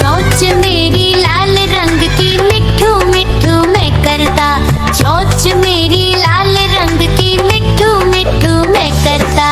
सोच मेरी लाल रंग की मिठू मिठू मैं करता, सोच मेरी लाल रंग की मिठू मिठू मैं करता।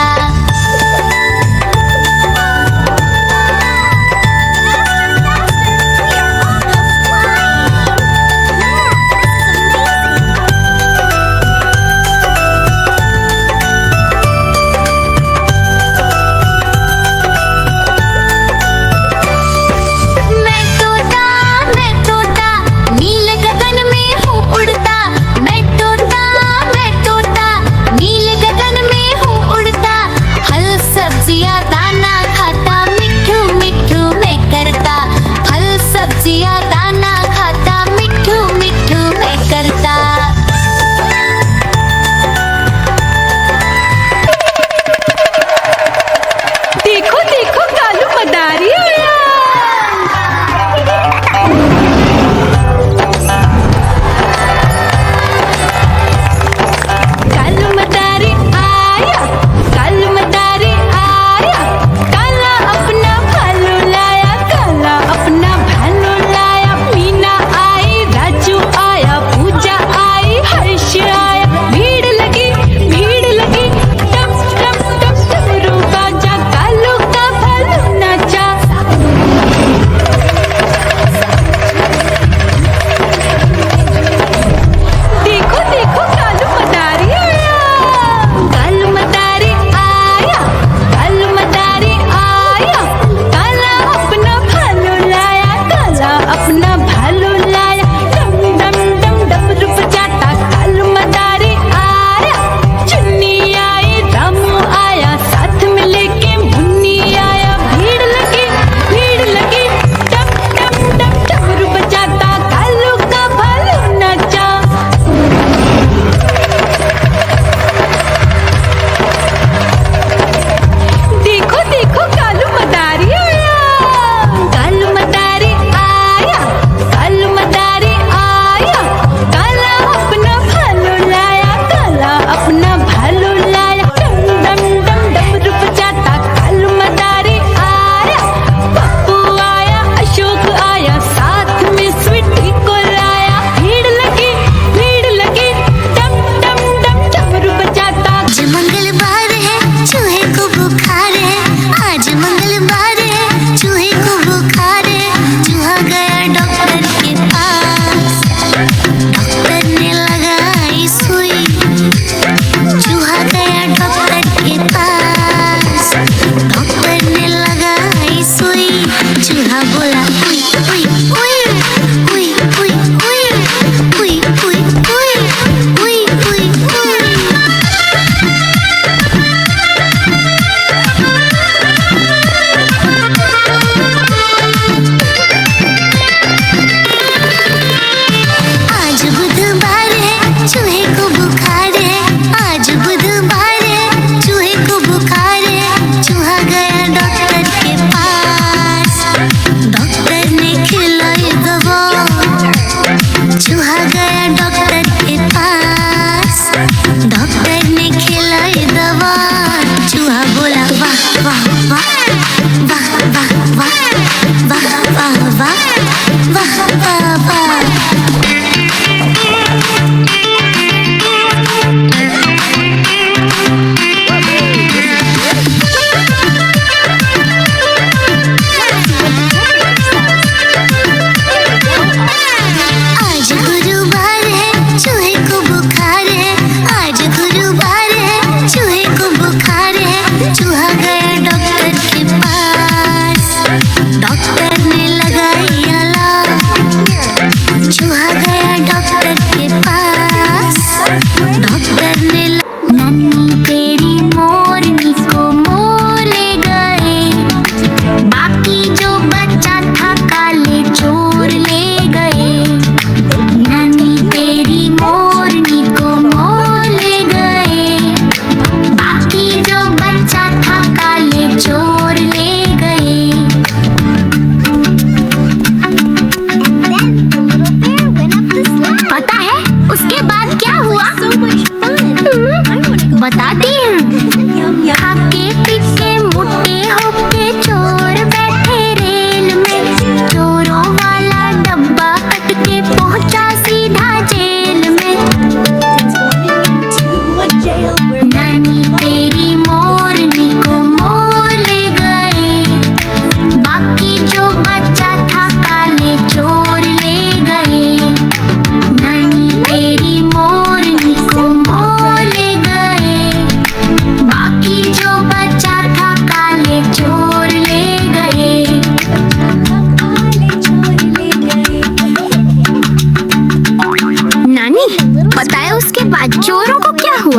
आगे पीछे मुट्टे होके चोर बैठे रेल में, चोर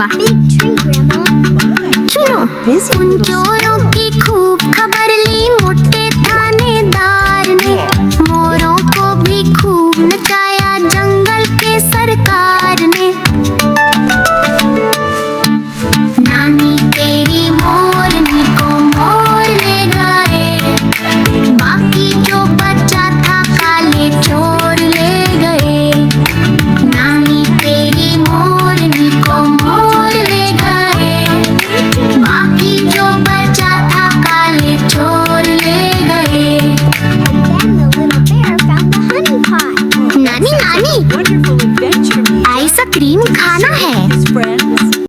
हुआ। सुनो, उन चोरों की खूब खबर ली मोटे थानेदार ने, मोरों को भी खूब नचाया जंगल के सरकार ने। नानी तेरी मोरनी को मोर ले गए, बाकी जो बचा था काले चोर ले गए। नानी तेरी मोरनी को मोर ले गए, बाकी जो बचा था काले चोर ले गए। नानी नानी, Wonderful adventure. आइसक्रीम